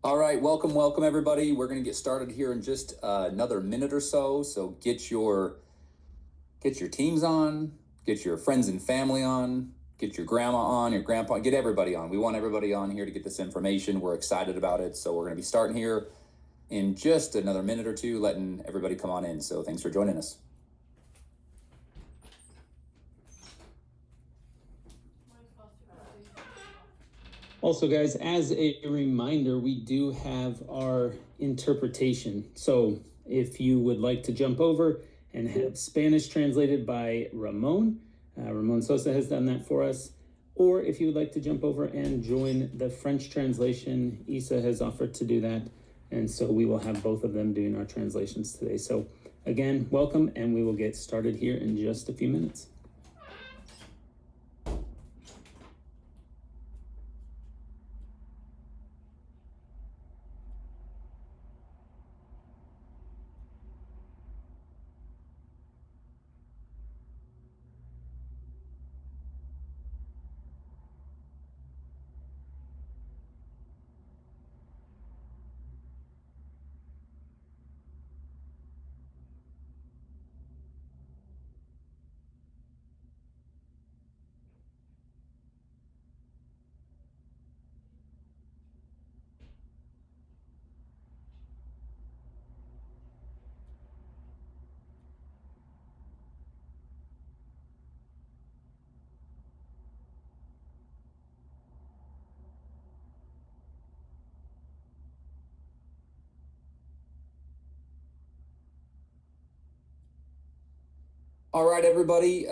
All right, welcome everybody. We're going to get started here in just another minute or so. So get your teams on, get your friends and family on, get your grandma on, your grandpa, get everybody on. We want everybody on here to get this information. We're excited about it. So we're going to be starting here in just another minute or two, letting everybody come on in. So thanks for joining us. Also, guys, as a reminder, we do have our interpretation. So if you would like to jump over and have Spanish translated by Ramon, Ramon Sosa has done that for us. Or if you would like to jump over and join the French translation, Isa has offered to do that. And so we will have both of them doing our translations today. So again, welcome, and we will get started here in just a few minutes. All right, everybody.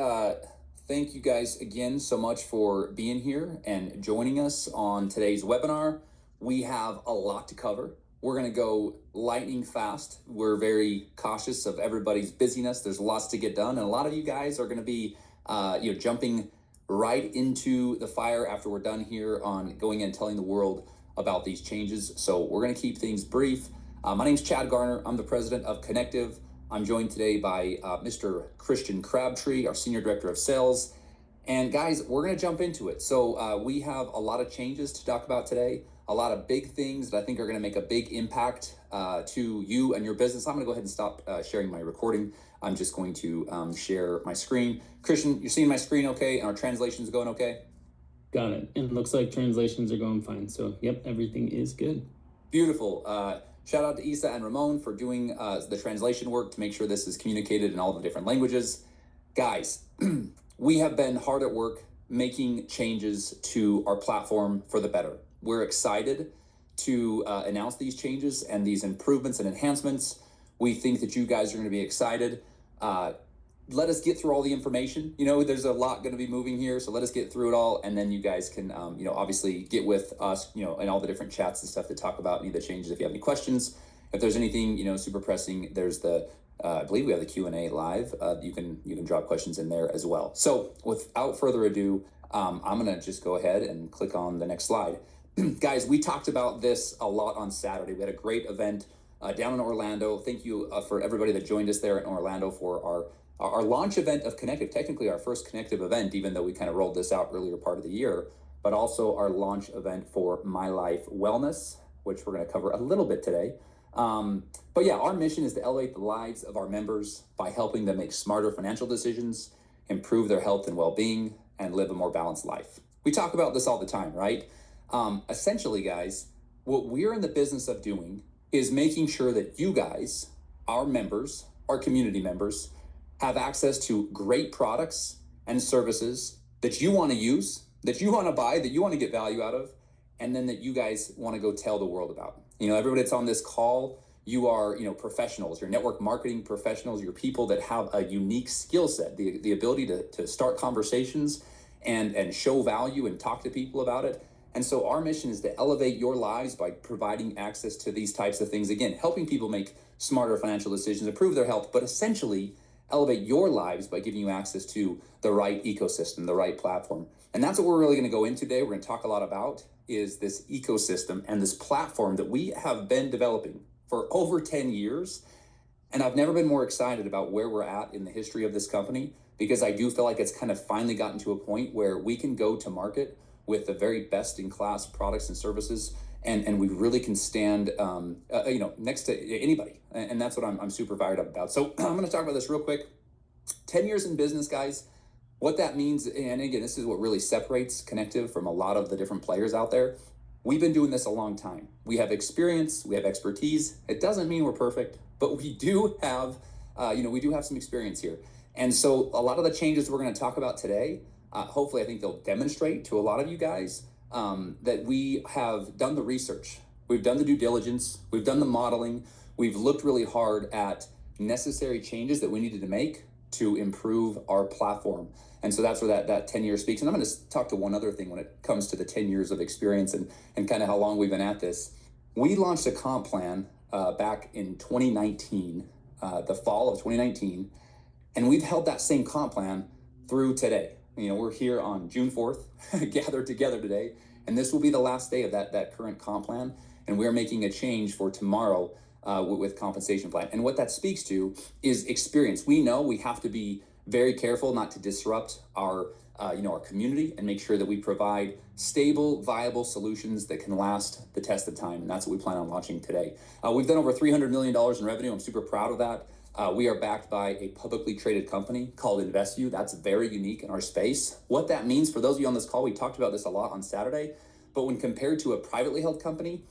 Thank you guys again so much for being here and joining us on today's webinar. We have a lot to cover. We're going to go lightning fast. We're very cautious of everybody's busyness. There's lots to get done, and a lot of you guys are going to be, jumping right into the fire after we're done here on going and telling the world about these changes. So we're going to keep things brief. My name's Chad Garner. I'm the president of Conectiv. I'm joined today by Mr. Christian Crabtree, our Senior Director of Sales. And guys, we're going to jump into it. So we have a lot of changes to talk about today, a lot of big things that I think are going to make a big impact to you and your business. I'm going to go ahead and stop sharing my recording. I'm just going to share my screen. Christian, you're seeing my screen okay? And our translation's going okay? Got it. And it looks like translations are going fine. So, yep, everything is good. Beautiful. Shout out to Isa and Ramon for doing the translation work to make sure this is communicated in all the different languages. Guys, we have been hard at work making changes to our platform for the better. We're excited to announce these changes and these improvements and enhancements. We think that you guys are going to be excited. Let us get through all the information. There's a lot going to be moving here, so let us get through it all, and then you guys can, obviously get with us, in all the different chats and stuff to talk about any of the changes. If you have any questions, if there's anything, super pressing, there's the, I believe we have the Q&A live. You can drop questions in there as well. So without further ado, I'm going to just go ahead and click on the next slide. Guys, we talked about this a lot on Saturday. We had a great event down in Orlando. Thank you for everybody that joined us there in Orlando for our launch event of Conectiv, technically our first Conectiv event, even though we kind of rolled this out earlier part of the year, but also our launch event for My Life Wellness, which we're going to cover a little bit today. But yeah, our mission is to elevate the lives of our members by helping them make smarter financial decisions, improve their health and well-being, and live a more balanced life. We talk about this all the time, right? Essentially, guys, what we're in the business of doing is making sure that you guys, our members, our community members, have access to great products and services that you want to use, that you want to buy, that you want to get value out of, and then that you guys want to go tell the world about. Everybody that's on this call, you are, professionals, you're network marketing professionals, you're people that have a unique skill set, the ability to start conversations and show value and talk to people about it. And so our mission is to elevate your lives by providing access to these types of things. Again, helping people make smarter financial decisions, improve their health, but essentially elevate your lives by giving you access to the right ecosystem, the right platform. And that's what we're really going to go into today. We're going to talk a lot about is this ecosystem and this platform that we have been developing for over 10 years. And I've never been more excited about where we're at in the history of this company, because I do feel like it's kind of finally gotten to a point where we can go to market with the very best in class products and services and we really can stand, next to anybody. And that's what I'm super fired up about. So I'm going to talk about this real quick. 10 years in business, guys. What that means, and again, this is what really separates Conectiv from a lot of the different players out there. We've been doing this a long time. We have experience, we have expertise. It doesn't mean we're perfect, but we do have, we do have some experience here. And so a lot of the changes we're going to talk about today, hopefully I think they'll demonstrate to a lot of you guys that we have done the research. We've done the due diligence. We've done the modeling. We've looked really hard at necessary changes that we needed to make to improve our platform. And so that's where that 10 years speaks. And I'm going to talk to one other thing when it comes to the 10 years of experience and kind of how long we've been at this. We launched a comp plan back in 2019, the fall of 2019, and we've held that same comp plan through today. We're here on June 4th, gathered together today, and this will be the last day of that current comp plan. And we're making a change for tomorrow with compensation plan. And what that speaks to is experience. We know we have to be very careful not to disrupt our community and make sure that we provide stable, viable solutions that can last the test of time. And that's what we plan on launching today. We've done over $300 million in revenue. I'm super proud of that. We are backed by a publicly traded company called InvestView. That's very unique in our space. What that means for those of you on this call, we talked about this a lot on Saturday, but when compared to a privately held company,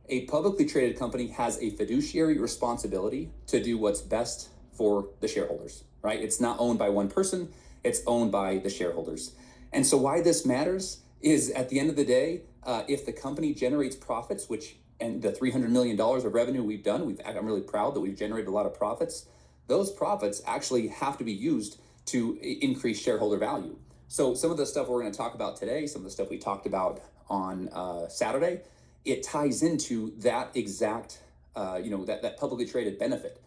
a publicly traded company has a fiduciary responsibility to do what's best for the shareholders, right? It's not owned by one person, it's owned by the shareholders. And so why this matters is at the end of the day, if the company generates profits, and the $300 million of revenue we've done, I'm really proud that we've generated a lot of profits. Those profits actually have to be used to increase shareholder value. So some of the stuff we're going to talk about today, some of the stuff we talked about on Saturday, it ties into that exact, that publicly traded benefit.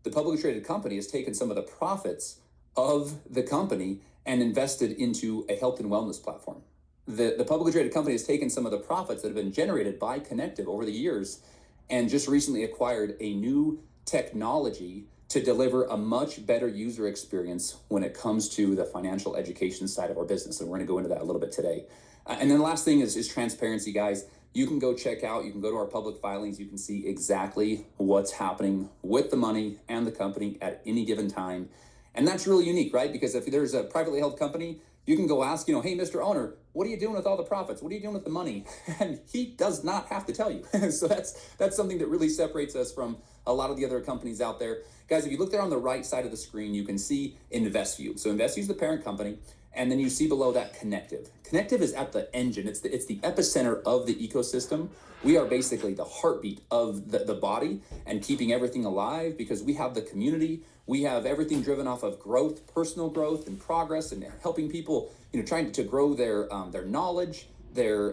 The publicly traded company has taken some of the profits of the company and invested into a health and wellness platform. The publicly traded company has taken some of the profits that have been generated by Conectiv over the years and just recently acquired a new technology to deliver a much better user experience when it comes to the financial education side of our business. And we're going to go into that a little bit today. And then the last thing is transparency, guys. You can go to our public filings. You can see exactly what's happening with the money and the company at any given time. And that's really unique, right? Because if there's a privately held company, you can go ask, hey, Mr. Owner, what are you doing with all the profits? What are you doing with the money? And he does not have to tell you. So that's something that really separates us from a lot of the other companies out there. Guys, if you look there on the right side of the screen, you can see InvestView. So InvestView is the parent company. And then you see below that Conectiv. Conectiv is at the engine. It's the epicenter of the ecosystem. We are basically the heartbeat of the body and keeping everything alive because we have the community. We have everything driven off of growth, personal growth and progress, and helping people, trying to grow their knowledge, their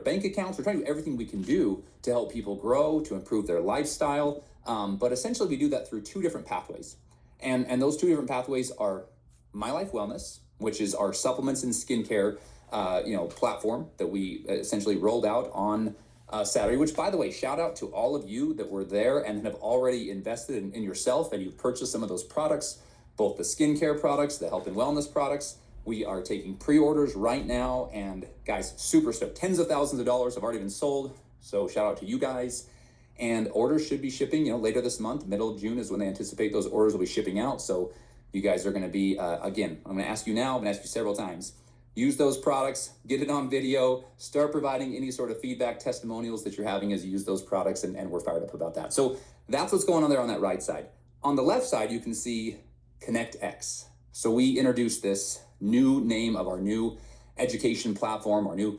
bank accounts. We're trying to do everything we can do to help people grow, to improve their lifestyle. But essentially, we do that through two different pathways, and those two different pathways are My Life Wellness, which is our supplements and skincare, platform that we essentially rolled out on Saturday, which, by the way, shout out to all of you that were there and have already invested in yourself and you've purchased some of those products, both the skincare products, the health and wellness products. We are taking pre-orders right now, and guys, super stoked. Tens of thousands of dollars have already been sold, so shout out to you guys. And orders should be shipping, later this month. Middle of June is when they anticipate those orders will be shipping out. So you guys are going to be, again, I'm going to ask you now, I'm going to ask you several times. Use those products, get it on video, start providing any sort of feedback, testimonials that you're having as you use those products, and we're fired up about that. So that's what's going on there on that right side. On the left side, you can see ConnectX. So we introduced this new name of our new education platform, our new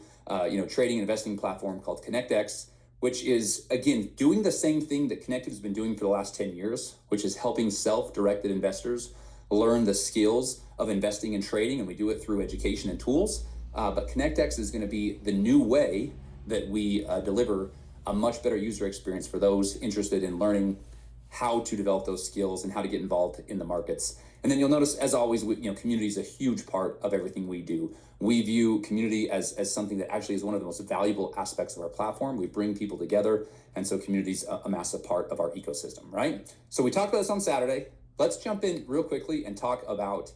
trading and investing platform called ConnectX, which is, again, doing the same thing that Conectiv has been doing for the last 10 years, which is helping self-directed investors learn the skills of investing and trading, and we do it through education and tools. But ConnectX is going to be the new way that we deliver a much better user experience for those interested in learning how to develop those skills and how to get involved in the markets. And then you'll notice, as always, community is a huge part of everything we do. We view community as something that actually is one of the most valuable aspects of our platform. We bring people together, and so community is a massive part of our ecosystem, right? So we talked about this on Saturday. Let's jump in real quickly and talk about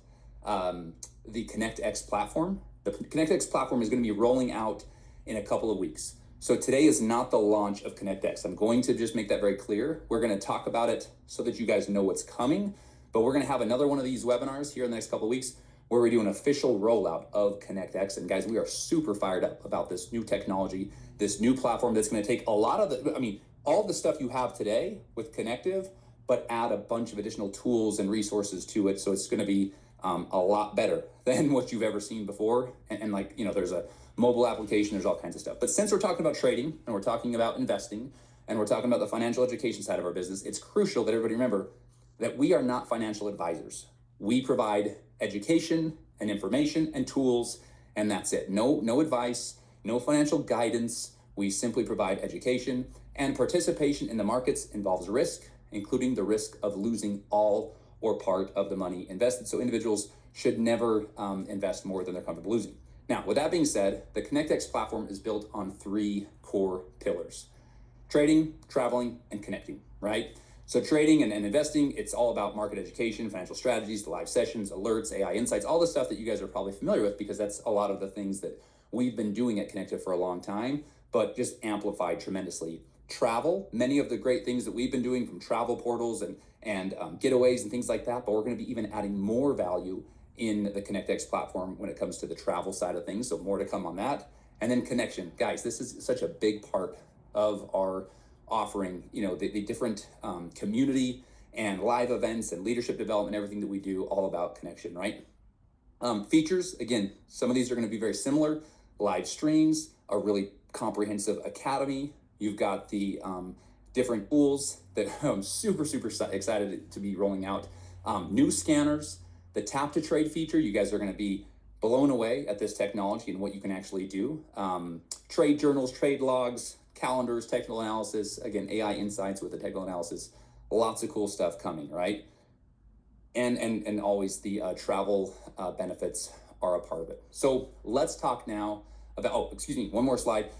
the ConnectX platform. The ConnectX platform is going to be rolling out in a couple of weeks. So today is not the launch of ConnectX. I'm going to just make that very clear. We're going to talk about it so that you guys know what's coming, but we're going to have another one of these webinars here in the next couple of weeks where we do an official rollout of ConnectX. And guys, we are super fired up about this new technology, this new platform that's going to take a lot of all the stuff you have today with Conectiv, but add a bunch of additional tools and resources to it. So it's going to be a lot better than what you've ever seen before. And there's a mobile application, there's all kinds of stuff. But since we're talking about trading and we're talking about investing and we're talking about the financial education side of our business, it's crucial that everybody remember that we are not financial advisors. We provide education and information and tools, and that's it. No advice, no financial guidance. We simply provide education, and participation in the markets involves risk, including the risk of losing all or part of the money invested. So individuals should never invest more than they're comfortable losing. Now, with that being said, the ConnectX platform is built on 3 core pillars: trading, traveling, and connecting, right? So trading and investing, it's all about market education, financial strategies, the live sessions, alerts, AI insights, all the stuff that you guys are probably familiar with, because that's a lot of the things that we've been doing at Conectiv for a long time, but just amplified tremendously. Travel, many of the great things that we've been doing, from travel portals and getaways and things like that, but we're going to be even adding more value in the ConnectX platform when it comes to the travel side of things. So more to come on that. And then connection, guys, this is such a big part of our offering, the different community and live events and leadership development, everything that we do, all about connection, right? Features, again, some of these are going to be very similar. Live streams, a really comprehensive academy. You've got the different tools that I'm super excited to be rolling out. New scanners, the tap to trade feature. You guys are going to be blown away at this technology and what you can actually do. Trade journals, trade logs, calendars, technical analysis, again, AI insights with the technical analysis, lots of cool stuff coming, right? And always the travel benefits are a part of it. So let's talk now about, one more slide.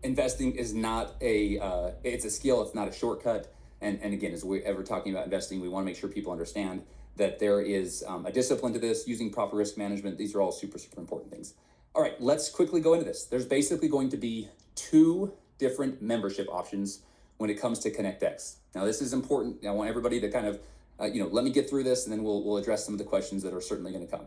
Investing is not it's a skill, it's not a shortcut. And again, as we're ever talking about investing, we want to make sure people understand that there is a discipline to this, using proper risk management. These are all super important things. All right, let's quickly go into this. There's basically going to be 2 different membership options when it comes to ConnectX. Now, this is important. I want everybody to kind of, let me get through this, and then we'll address some of the questions that are certainly going to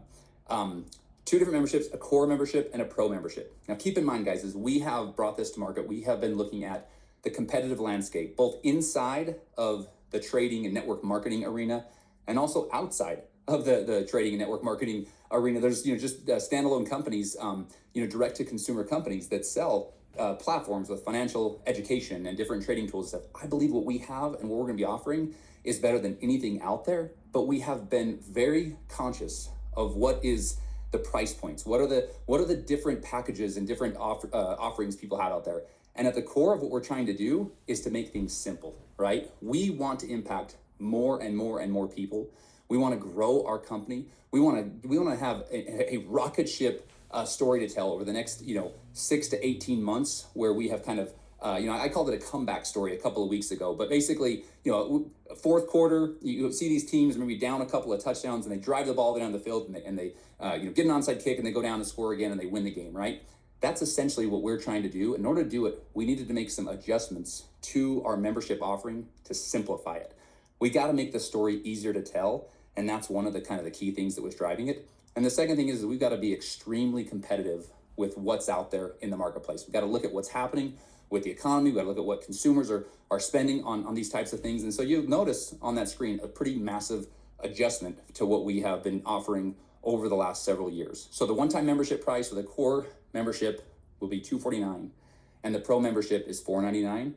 come. 2 different memberships: a core membership and a pro membership. Now, keep in mind, guys, as we have brought this to market, we have been looking at the competitive landscape, both inside of the trading and network marketing arena, and also outside of the trading and network marketing arena. There's just standalone companies, direct to consumer companies that sell platforms with financial education and different trading tools and stuff. I believe what we have and what we're going to be offering is better than anything out there, but we have been very conscious of what is the price points. What are the different packages and different offerings people have out there? And at the core of what we're trying to do is to make things simple, right? We want to impact more and more people. We want to grow our company. We want to have a rocket ship story to tell over the next 6 to 18 months, where we have kind of I called it a comeback story a couple of weeks ago, but basically, fourth quarter, you see these teams maybe down a couple of touchdowns and they drive the ball down the field and they get an onside kick and they go down and score again and they win the game, right? That's essentially what we're trying to do. In order to do it, we needed to make some adjustments to our membership offering to simplify it. We got to make the story easier to tell, and that's one of the kind of the key things that was driving it. And the second thing is we've got to be extremely competitive with what's out there in the marketplace. We've got to look at what's happening with the economy. We've got to look at what consumers are spending on these types of things. And so you'll notice on that screen a pretty massive adjustment to what we have been offering over the last several years. So the one-time membership price for the core membership will be $249, and the pro membership is $499.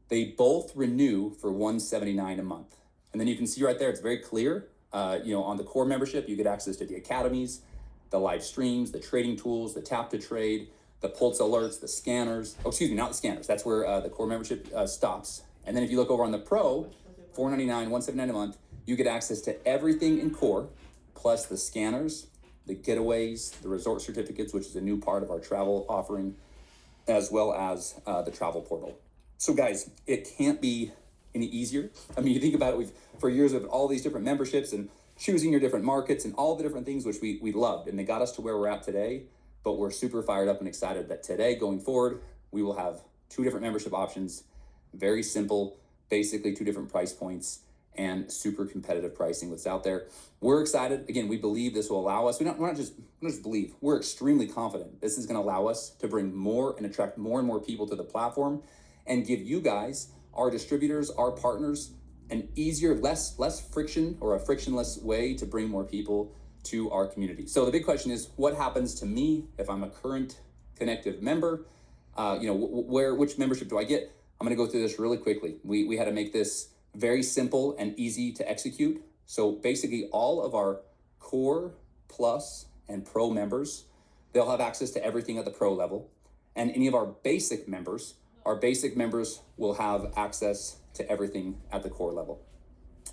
They both renew for $179 a month. And then you can see right there, it's very clear. On the core membership, you get access to the academies, the live streams, the trading tools, the tap to trade, the pulse alerts, the scanners. Oh, excuse me, not the scanners. That's where the core membership stops. And then if you look over on the pro, $499, $179 a month, you get access to everything in core, plus the scanners, the getaways, the resort certificates, which is a new part of our travel offering, as well as the travel portal. So guys, it can't be any easier. I mean, you think about it, for years of all these different memberships and choosing your different markets and all the different things which we loved, and they got us to where we're at today. But we're super fired up and excited that today, going forward, we will have two different membership options, very simple, basically two different price points and super competitive pricing what's out there. We're excited. Again, we believe this will allow us, we don't just believe, we're extremely confident this is going to allow us to bring more and attract more and more people to the platform and give you guys, our distributors, our partners, an easier, less friction or a frictionless way to bring more people to our community. So the big question is, what happens to me if I'm a current Conectiv member? Which membership do I get? I'm going to go through this really quickly. We had to make this very simple and easy to execute. So basically all of our core, plus, and pro members, they'll have access to everything at the pro level. And any of our basic members will have access to everything at the core level.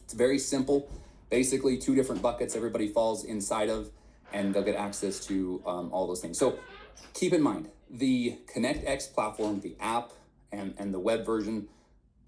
It's very simple. Basically, two different buckets everybody falls inside of, and they'll get access to all those things. So keep in mind, the ConnectX platform, the app, and the web version,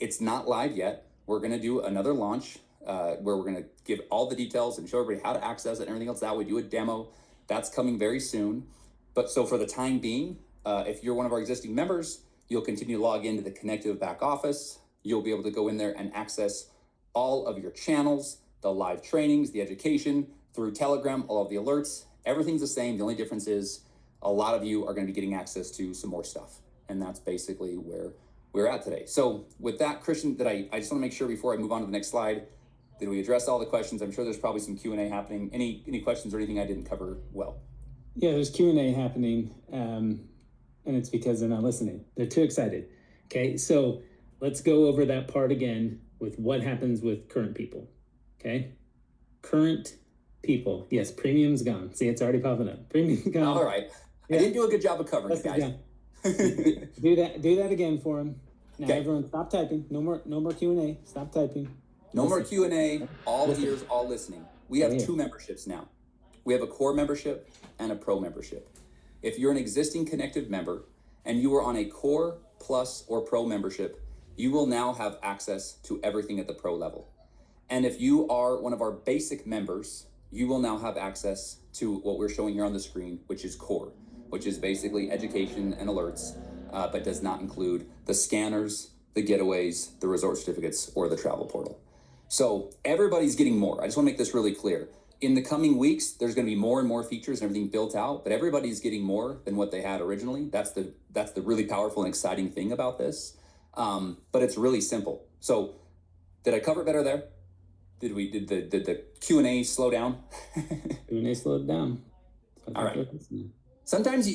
it's not live yet. We're going to do another launch where we're going to give all the details and show everybody how to access it and everything else. That we do a demo. That's coming very soon. But so for the time being, if you're one of our existing members, you'll continue to log into the Conectiv back office. You'll be able to go in there and access all of your channels, the live trainings, the education, through Telegram, all of the alerts. Everything's the same. The only difference is a lot of you are going to be getting access to some more stuff. And that's basically where we're at today. So with that, Christian, I just want to make sure before I move on to the next slide, did we address all the questions? I'm sure there's probably some Q&A happening. Any questions or anything I didn't cover well? Yeah, there's Q&A happening, and it's because they're not listening. They're too excited. Okay, so let's go over that part again with what happens with current people. Okay, current people. Yes, premium's gone. See, it's already popping up. Premium's gone. All right. Yeah. I didn't do a good job of covering it, guys. do that again for him. Now, okay. Everyone, stop typing. No more Q&A. Stop typing. No more Q&A. All ears, all listening. We have two memberships now. We have a core membership and a pro membership. If you're an existing Conectiv member and you are on a core, plus, or pro membership, you will now have access to everything at the pro level. And if you are one of our basic members, you will now have access to what we're showing here on the screen, which is core, which is basically education and alerts, but does not include the scanners, the getaways, the resort certificates, or the travel portal. So everybody's getting more. I just want to make this really clear. In the coming weeks, there's going to be more and more features and everything built out, but everybody's getting more than what they had originally. That's the really powerful and exciting thing about this. But it's really simple. So did I cover it better there? Did the Q&A slow down? Q&A slowed down. All right. Sometimes,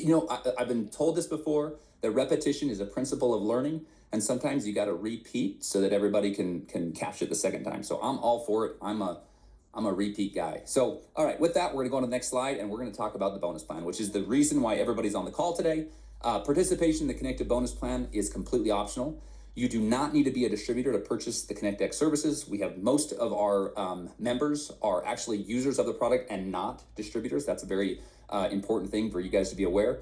I've been told this before, that repetition is a principle of learning. And sometimes you got to repeat so that everybody can catch it the second time. So I'm all for it. I'm a repeat guy. So, all right, with that, we're gonna go on to the next slide and we're gonna talk about the bonus plan, which is the reason why everybody's on the call today. Participation in the Conectiv bonus plan is completely optional. You do not need to be a distributor to purchase the ConnectX services. We have most of our members are actually users of the product and not distributors. That's a very important thing for you guys to be aware.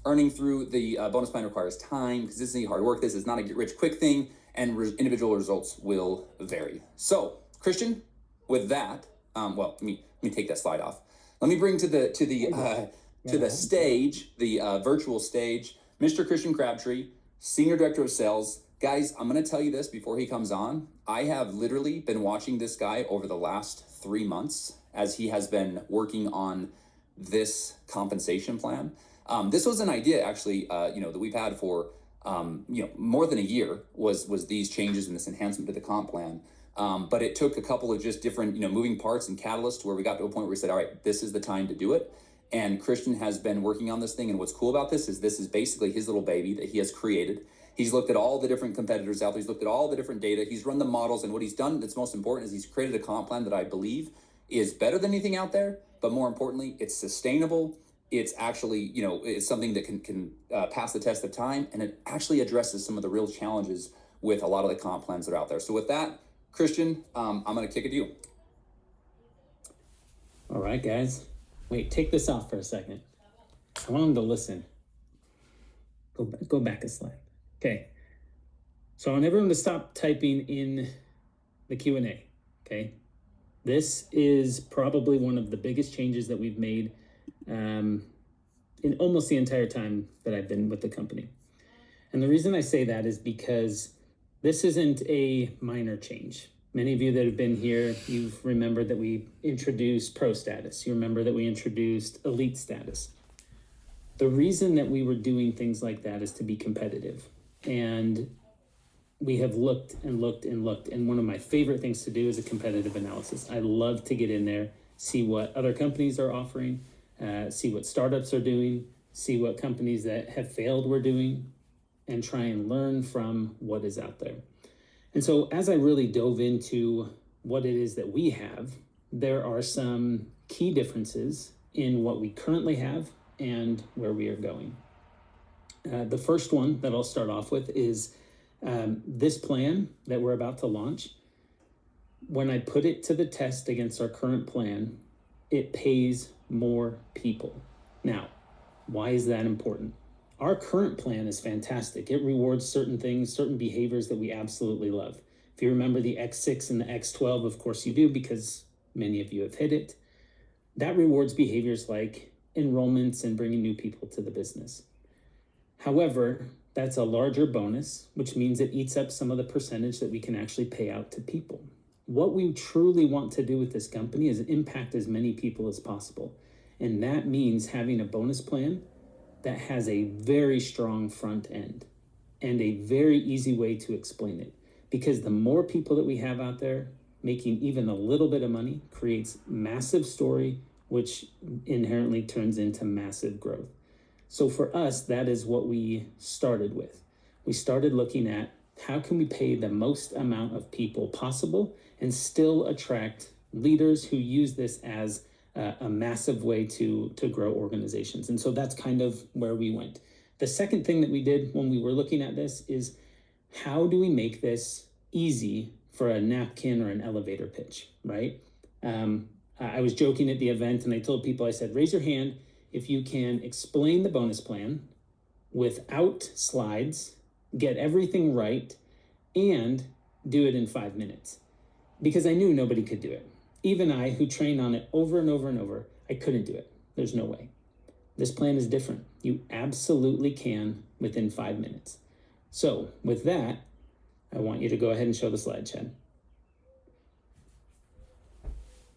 Earning through the bonus plan requires time because this is hard work. This is not a get rich quick thing, and individual results will vary. So, Christian, with that, let me take that slide off. Let me bring to the stage, the virtual stage, Mr. Christian Crabtree, Senior Director of Sales. Guys, I'm going to tell you this before he comes on. I have literally been watching this guy over the last 3 months as he has been working on this compensation plan. This was an idea actually, that we've had for, more than a year was these changes and this enhancement to the comp plan. But it took a couple of just different, moving parts and catalysts to where we got to a point where we said, all right, this is the time to do it. And Christian has been working on this thing. And what's cool about this is basically his little baby that he has created. He's looked at all the different competitors out there. He's looked at all the different data. He's run the models. And what he's done that's most important is he's created a comp plan that I believe is better than anything out there. But more importantly, it's sustainable. It's actually, it's something that can pass the test of time. And it actually addresses some of the real challenges with a lot of the comp plans that are out there. So with that, Christian, I'm going to kick it to you. All right, guys. Wait, take this off for a second. I want them to listen. Go back a slide. Okay. So I want everyone to stop typing in the Q&A. Okay. This is probably one of the biggest changes that we've made in almost the entire time that I've been with the company. And the reason I say that is because this isn't a minor change. Many of you that have been here, you've remembered that we introduced pro status. You remember that we introduced elite status. The reason that we were doing things like that is to be competitive. And we have looked and looked and looked. And one of my favorite things to do is a competitive analysis. I love to get in there, see what other companies are offering, see what startups are doing, see what companies that have failed were doing, and try and learn from what is out there. And so as I really dove into what it is that we have, there are some key differences in what we currently have and where we are going. The first one that I'll start off with is this plan that we're about to launch. When I put it to the test against our current plan, it pays more people. Now, why is that important? Our current plan is fantastic. It rewards certain things, certain behaviors that we absolutely love. If you remember the X6 and the X12, of course you do, because many of you have hit it. That rewards behaviors like enrollments and bringing new people to the business. However, that's a larger bonus, which means it eats up some of the percentage that we can actually pay out to people. What we truly want to do with this company is impact as many people as possible. And that means having a bonus plan that has a very strong front end and a very easy way to explain it. Because the more people that we have out there making even a little bit of money creates massive story, which inherently turns into massive growth. So for us, that is what we started with. We started looking at how can we pay the most amount of people possible and still attract leaders who use this as a massive way to grow organizations. And so that's kind of where we went. The second thing that we did when we were looking at this is how do we make this easy for a napkin or an elevator pitch, right? I was joking at the event and I told people, I said, raise your hand if you can explain the bonus plan without slides, get everything right, and do it in 5 minutes. Because I knew nobody could do it. Even I, who trained on it over and over and over, I couldn't do it. There's no way. This plan is different. You absolutely can within 5 minutes. So with that, I want you to go ahead and show the slide, Chad.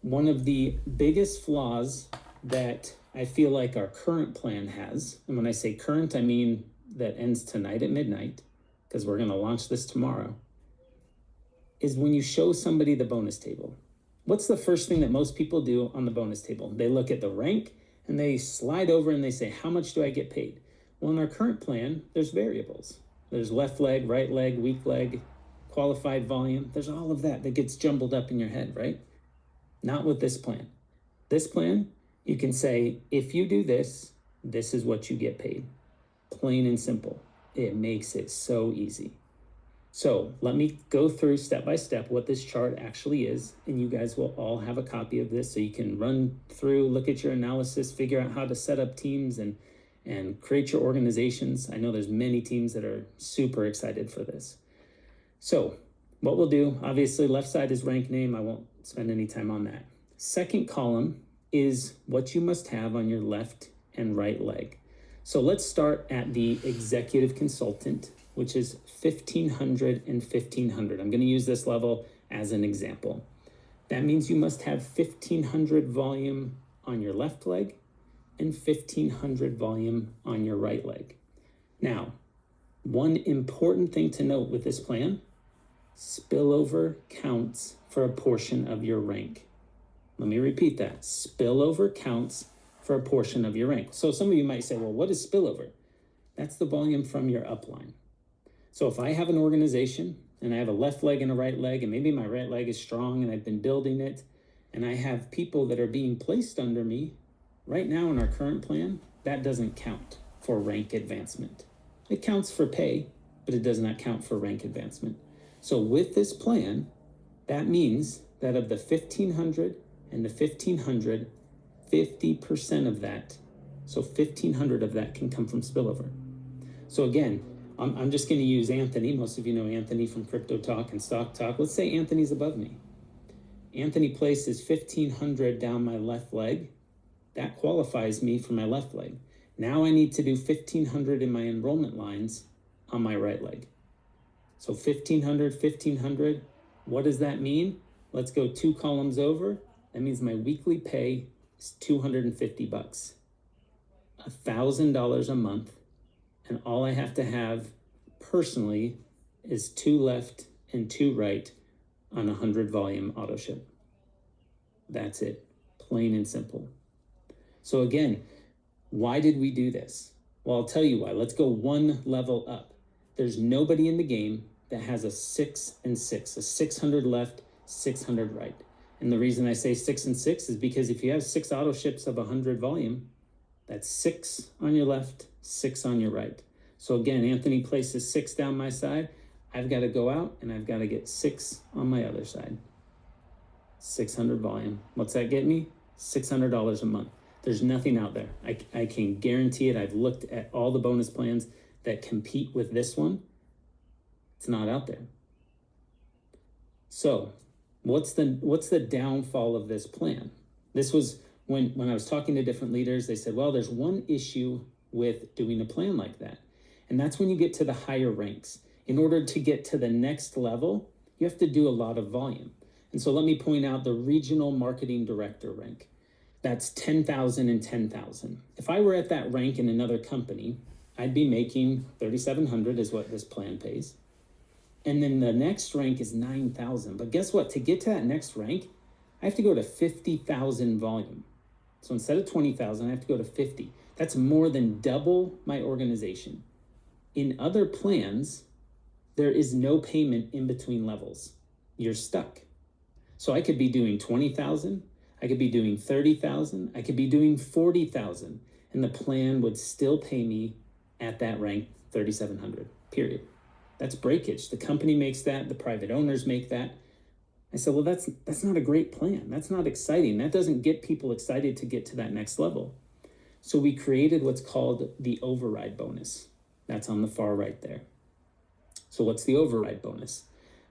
One of the biggest flaws that I feel like our current plan has, and when I say current, I mean that ends tonight at midnight, because we're going to launch this tomorrow, is when you show somebody the bonus table. What's the first thing that most people do on the bonus table? They look at the rank and they slide over and they say, how much do I get paid? Well, in our current plan, there's variables. There's left leg, right leg, weak leg, qualified volume. There's all of that gets jumbled up in your head, right? Not with this plan. This plan, you can say, if you do this, this is what you get paid. Plain and simple. It makes it so easy. So let me go through step by step what this chart actually is, and you guys will all have a copy of this so you can run through, look at your analysis, figure out how to set up teams and create your organizations. I know there's many teams that are super excited for this. So what we'll do, obviously left side is rank name. I won't spend any time on that. Second column is what you must have on your left and right leg. So let's start at the executive consultant, which is 1,500 and 1,500. I'm going to use this level as an example. That means you must have 1,500 volume on your left leg and 1,500 volume on your right leg. Now, one important thing to note with this plan, spillover counts for a portion of your rank. Let me repeat that. Spillover counts for a portion of your rank. So some of you might say, well, what is spillover? That's the volume from your upline. So if I have an organization and I have a left leg and a right leg, and maybe my right leg is strong and I've been building it, and I have people that are being placed under me, right now in our current plan, that doesn't count for rank advancement. It counts for pay, but it does not count for rank advancement. So with this plan, that means that of the 1,500 and the 1,500, 50% of that, so 1,500 of that can come from spillover. So again, I'm just going to use Anthony. Most of you know Anthony from Crypto Talk and Stock Talk. Let's say Anthony's above me. Anthony places 1,500 down my left leg. That qualifies me for my left leg. Now I need to do 1,500 in my enrollment lines on my right leg. So 1,500, 1,500. What does that mean? Let's go 2 columns over. That means my weekly pay is $250, $1,000 a month. And all I have to have personally is 2 left and 2 right on 100 volume auto ship. That's it, plain and simple. So again, why did we do this? Well, I'll tell you why. Let's go one level up. There's nobody in the game that has a 6 and 6, a 600 left, 600 right. And the reason I say 6 and 6 is because if you have 6 auto ships of 100 volume, that's 6 on your left, 6 on your right. So again, Anthony places 6 down my side. I've got to go out and I've got to get 6 on my other side. 600 volume. What's that get me? $600 a month. There's nothing out there. I can guarantee it. I've looked at all the bonus plans that compete with this one. It's not out there. So what's the downfall of this plan? This was when I was talking to different leaders, they said, well, there's one issue with doing a plan like that. And that's when you get to the higher ranks. In order to get to the next level, you have to do a lot of volume. And so let me point out the regional marketing director rank. That's 10,000 and 10,000. If I were at that rank in another company, I'd be making 3,700 is what this plan pays. And then the next rank is 9,000. But guess what? To get to that next rank, I have to go to 50,000 volume. So instead of 20,000, I have to go to 50. That's more than double my organization. In other plans, there is no payment in between levels. You're stuck. So I could be doing 20,000, I could be doing 30,000, I could be doing 40,000, and the plan would still pay me at that rank 3,700, period. That's breakage. The company makes that, the private owners make that. I said, well, that's not a great plan. That's not exciting. That doesn't get people excited to get to that next level. So we created what's called the override bonus. That's on the far right there. So what's the override bonus?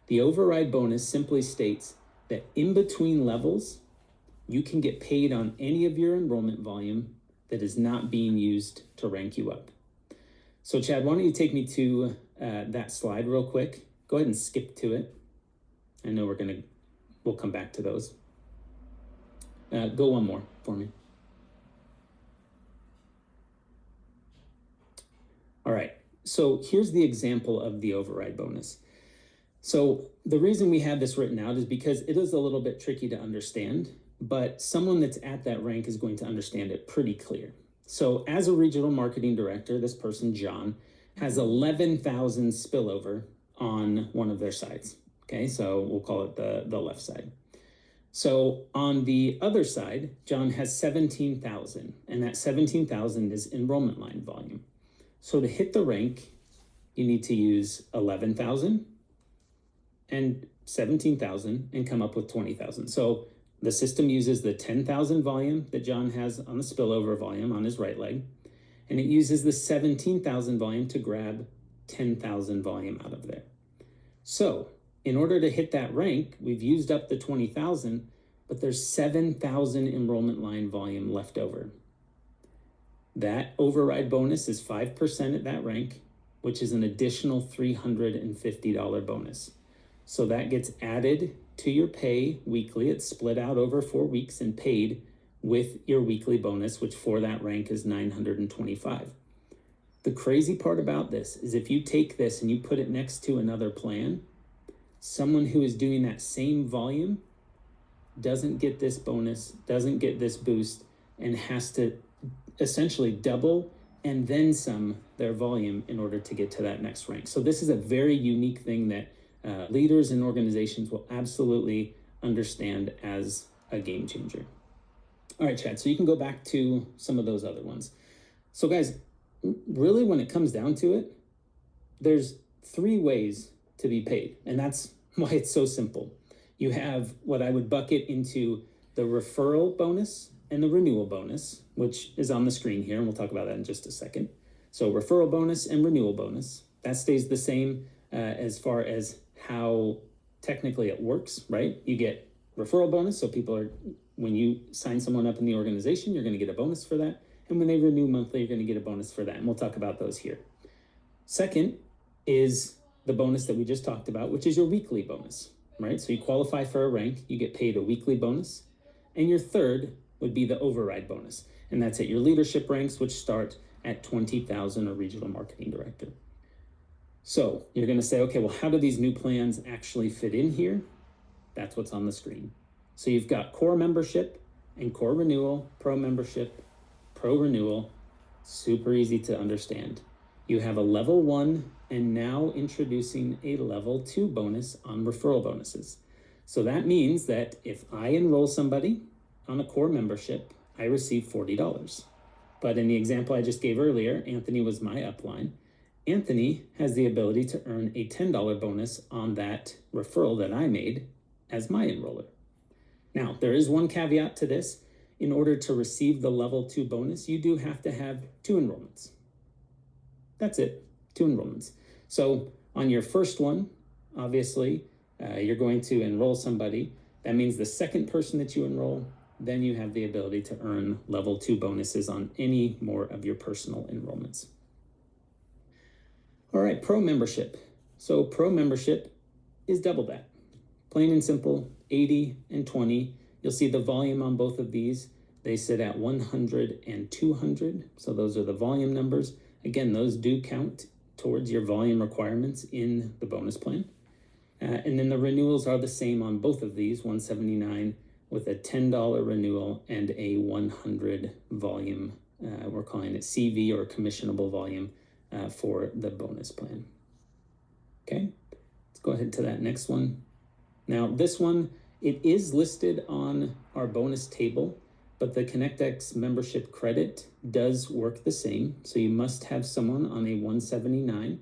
The override bonus simply states that in between levels, you can get paid on any of your enrollment volume that is not being used to rank you up. So Chad, why don't you take me to that slide real quick? Go ahead and skip to it. I know we'll come back to those. Go one more for me. All right, so here's the example of the override bonus. So the reason we have this written out is because it is a little bit tricky to understand, but someone that's at that rank is going to understand it pretty clear. So as a regional marketing director, this person, John, has 11,000 spillover on one of their sides. Okay, so we'll call it the left side. So on the other side, John has 17,000, and that 17,000 is enrollment line volume. So to hit the rank, you need to use 11,000 and 17,000 and come up with 20,000. So the system uses the 10,000 volume that John has on the spillover volume on his right leg, and it uses the 17,000 volume to grab 10,000 volume out of there. So in order to hit that rank, we've used up the 20,000, but there's 7,000 enrollment line volume left over. That override bonus is 5% at that rank, which is an additional $350 bonus. So that gets added to your pay weekly. It's split out over 4 weeks and paid with your weekly bonus, which for that rank is $925. The crazy part about this is if you take this and you put it next to another plan, someone who is doing that same volume doesn't get this bonus, doesn't get this boost, and has to essentially double and then some their volume in order to get to that next rank. So this is a very unique thing that leaders and organizations will absolutely understand as a game changer. All right, Chad, so you can go back to some of those other ones. So guys, really when it comes down to it, there's 3 ways to be paid, and that's why it's so simple. You have what I would bucket into the referral bonus and the renewal bonus, which is on the screen here, and we'll talk about that in just a second. So referral bonus and renewal bonus, that stays the same as far as how technically it works, right? You get referral bonus, so when you sign someone up in the organization, you're going to get a bonus for that. And when they renew monthly, you're going to get a bonus for that. And we'll talk about those here. Second, is the bonus that we just talked about, which is your weekly bonus, right? So you qualify for a rank, you get paid a weekly bonus. And your third would be the override bonus. And that's at your leadership ranks, which start at 20,000 or regional marketing director. So you're going to say, okay, well, how do these new plans actually fit in here? That's what's on the screen. So you've got core membership and core renewal, pro membership, pro renewal. Super easy to understand. You have a level 1 and now introducing a level 2 bonus on referral bonuses. So that means that if I enroll somebody on a core membership, I receive $40. But in the example I just gave earlier, Anthony was my upline. Anthony has the ability to earn a $10 bonus on that referral that I made as my enroller. Now, there is one caveat to this. In order to receive the level 2 bonus, you do have to have 2 enrollments. That's it, 2 enrollments. So on your first one, obviously, you're going to enroll somebody. That means the second person that you enroll, then you have the ability to earn level 2 bonuses on any more of your personal enrollments. All right, pro membership. So pro membership is double that. Plain and simple, 80 and 20. You'll see the volume on both of these. They sit at 100 and 200. So those are the volume numbers. Again, those do count towards your volume requirements in the bonus plan. And then the renewals are the same on both of these, 179 with a $10 renewal and a 100 volume. We're calling it CV or commissionable volume for the bonus plan. Okay, let's go ahead to that next one. Now this one, it is listed on our bonus table, but the Conectiv membership credit does work the same. So you must have someone on a 179.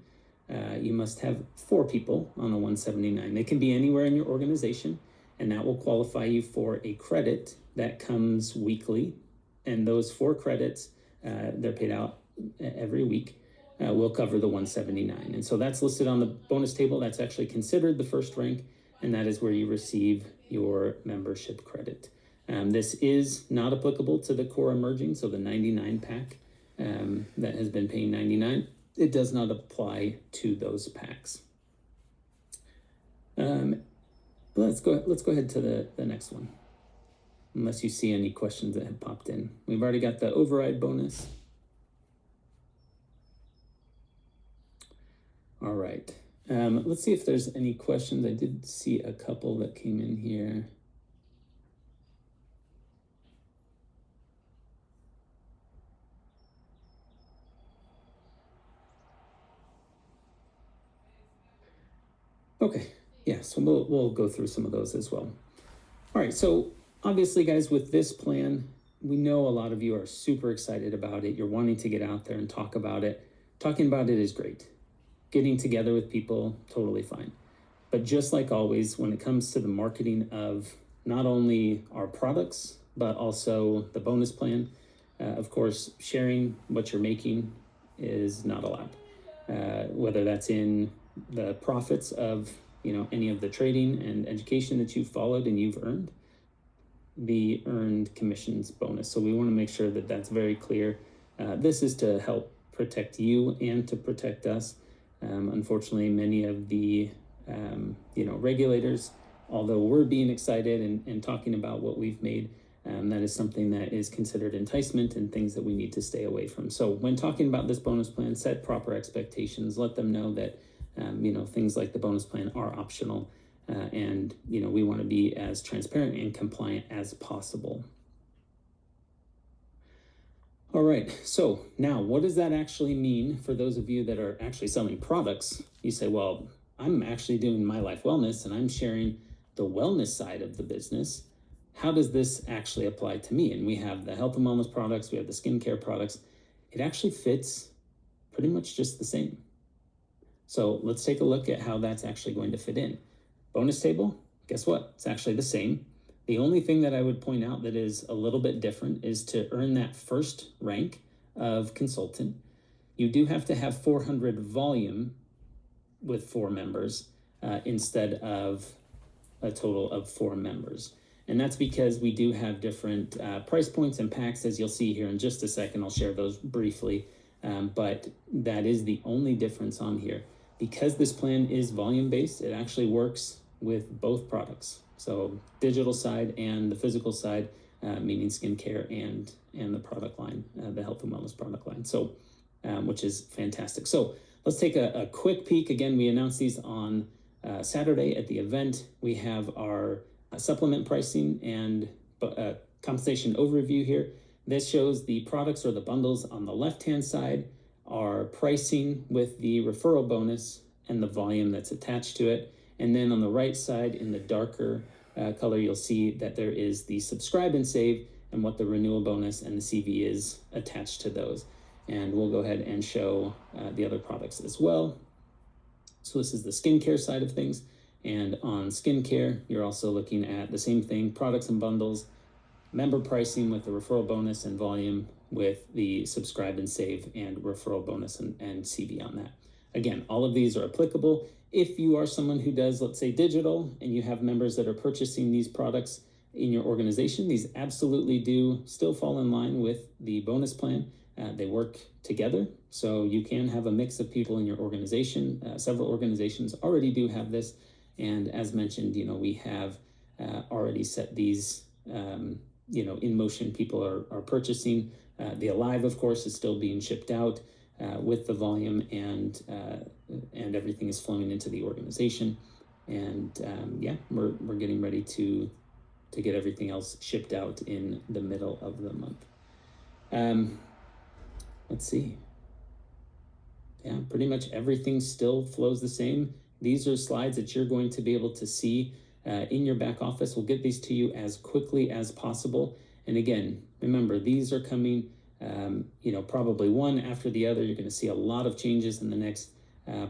You must have 4 people on a 179. They can be anywhere in your organization, and that will qualify you for a credit that comes weekly. And those 4 credits, they're paid out every week, will cover the 179. And so that's listed on the bonus table. That's actually considered the first rank, and that is where you receive your membership credit. This is not applicable to the core emerging, so the 99 pack that has been paying 99. It does not apply to those packs. Let's go ahead to the next one, unless you see any questions that have popped in. We've already got the override bonus. All right. Let's see if there's any questions. I did see a couple that came in here. Okay, yeah, so we'll go through some of those as well. All right, so obviously, guys, with this plan, we know a lot of you are super excited about it. You're wanting to get out there and talk about it. Talking about it is great. Getting together with people, totally fine. But just like always, when it comes to the marketing of not only our products, but also the bonus plan, of course, sharing what you're making is not allowed. Whether that's in the profits of any of the trading and education that you've followed and you've earned, the earned commissions bonus. So we want to make sure that that's very clear. This is to help protect you and to protect us. Unfortunately, many of the regulators, although we're being excited and talking about what we've made, that is something that is considered enticement and things that we need to stay away from. So when talking about this bonus plan, set proper expectations. Let them know that things like the bonus plan are optional, and we want to be as transparent and compliant as possible. All right, so now what does that actually mean for those of you that are actually selling products? You say, well, I'm actually doing My Life Wellness and I'm sharing the wellness side of the business. How does this actually apply to me? And we have the health and wellness products, we have the skincare products. It actually fits pretty much just the same. So let's take a look at how that's actually going to fit in. Bonus table, guess what? It's actually the same. The only thing that I would point out that is a little bit different is to earn that first rank of consultant. You do have to have 400 volume with 4 members instead of a total of 4 members. And that's because we do have different price points and packs, as you'll see here in just a second. I'll share those briefly, but that is the only difference on here. Because this plan is volume-based, it actually works with both products. So digital side and the physical side, meaning skincare and the product line, the health and wellness product line. So, which is fantastic. So let's take a quick peek. Again, we announced these on Saturday at the event. We have our supplement pricing and compensation overview here. This shows the products or the bundles on the left-hand side, our pricing with the referral bonus and the volume that's attached to it. And then on the right side in the darker color, you'll see that there is the subscribe and save and what the renewal bonus and the CV is attached to those. And we'll go ahead and show the other products as well. So this is the skincare side of things. And on skincare, you're also looking at the same thing, products and bundles, member pricing with the referral bonus and volume with the subscribe and save and referral bonus and CV on that. Again, all of these are applicable. If you are someone who does, let's say, digital, and you have members that are purchasing these products in your organization, these absolutely do still fall in line with the bonus plan. They work together, so you can have a mix of people in your organization. Several organizations already do have this, and as mentioned, we have already set these in motion. People are purchasing. The Alive, of course, is still being shipped out with the volume, and everything is flowing into the organization. And we're getting ready to get everything else shipped out in the middle of the month. Let's see. Yeah, pretty much everything still flows the same. These are slides that you're going to be able to see in your back office. We'll get these to you as quickly as possible. And again, remember, these are coming, probably one after the other. You're going to see a lot of changes in the next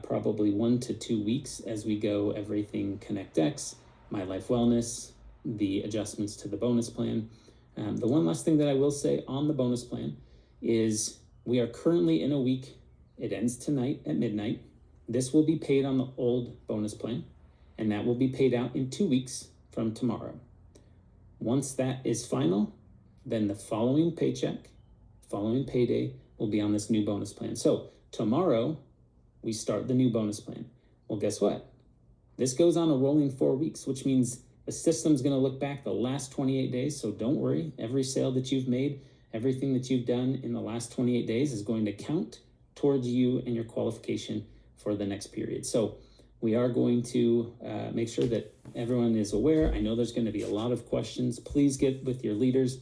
probably 1 to 2 weeks as we go everything ConnectX, My Life Wellness, the adjustments to the bonus plan. The one last thing that I will say on the bonus plan is we are currently in a week. It ends tonight at midnight. This will be paid on the old bonus plan, and that will be paid out in 2 weeks from tomorrow. Once that is final, then the following paycheck, following payday, will be on this new bonus plan. So tomorrow, we start the new bonus plan. Well, guess what? This goes on a rolling 4 weeks, which means the system's going to look back the last 28 days. So don't worry. Every sale that you've made, everything that you've done in the last 28 days is going to count towards you and your qualification for the next period. So we are going to make sure that everyone is aware. I know there's going to be a lot of questions. Please get with your leaders.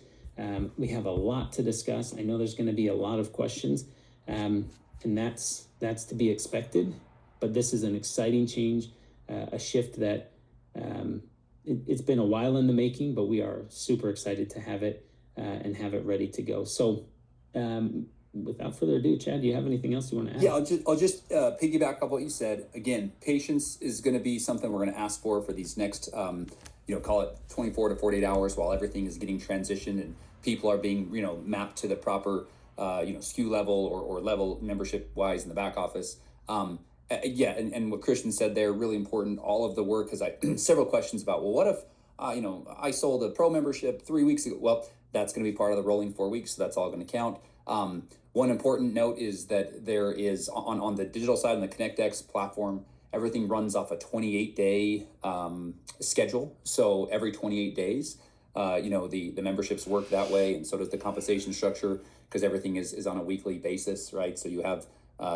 We have a lot to discuss. I know there's going to be a lot of questions, and that's to be expected. But this is an exciting change, a shift that it's been a while in the making, but we are super excited to have it and have it ready to go. So without further ado, Chad, do you have anything else you want to add? Yeah, I'll just piggyback off what you said. Again, patience is going to be something we're going to ask for these next, call it 24 to 48 hours while everything is getting transitioned and people are being, mapped to the proper, SKU level or level membership wise in the back office. And what Christian said there, really important, all of the work, because I several questions about, well, what if, I sold a pro membership 3 weeks ago? Well, that's going to be part of the rolling 4 weeks. So that's all going to count. One important note is that there is on the digital side on the ConnectX platform, everything runs off a 28-day schedule. So every 28 days, the memberships work that way, and so does the compensation structure, because everything is on a weekly basis, right? So you have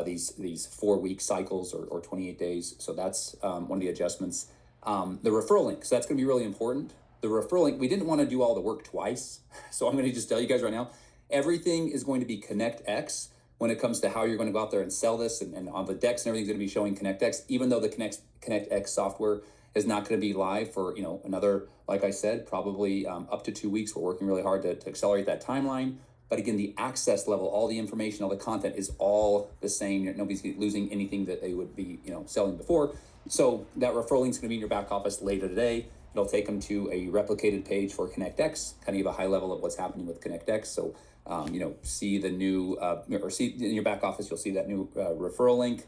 these 4-week cycles or 28 days. So that's one of the adjustments. The referral link, so that's going to be really important. The referral link, we didn't want to do all the work twice. So I'm going to just tell you guys right now, everything is going to be ConnectX when it comes to how you're going to go out there and sell this, and on the decks and everything's going to be showing ConnectX, even though the ConnectX software is not going to be live for, another, like I said, probably up to 2 weeks. We're working really hard to accelerate that timeline. But again, the access level, all the information, all the content is all the same. Nobody's losing anything that they would be, selling before. So that referral link is going to be in your back office later today. It'll take them to a replicated page for ConnectX, kind of give a high level of what's happening with ConnectX. So, see the new, or see in your back office, you'll see that new referral link.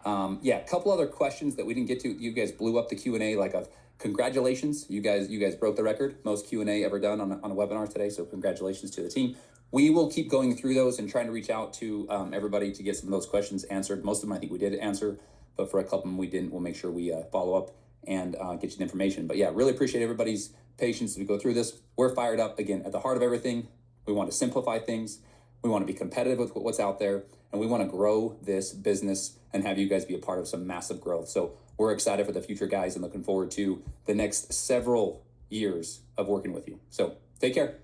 A couple other questions that we didn't get to. You guys blew up the Q&A like a congratulations. You guys broke the record, most Q&A ever done on a webinar today. So congratulations to the team. We will keep going through those and trying to reach out to everybody to get some of those questions answered. Most of them I think we did answer, but for a couple of them we didn't. We'll make sure we follow up and get you the information. But yeah, really appreciate everybody's patience as we go through this. We're fired up. Again, at the heart of everything, we want to simplify things. We want to be competitive with what's out there, and we want to grow this business and have you guys be a part of some massive growth. So we're excited for the future, guys, and looking forward to the next several years of working with you. So take care.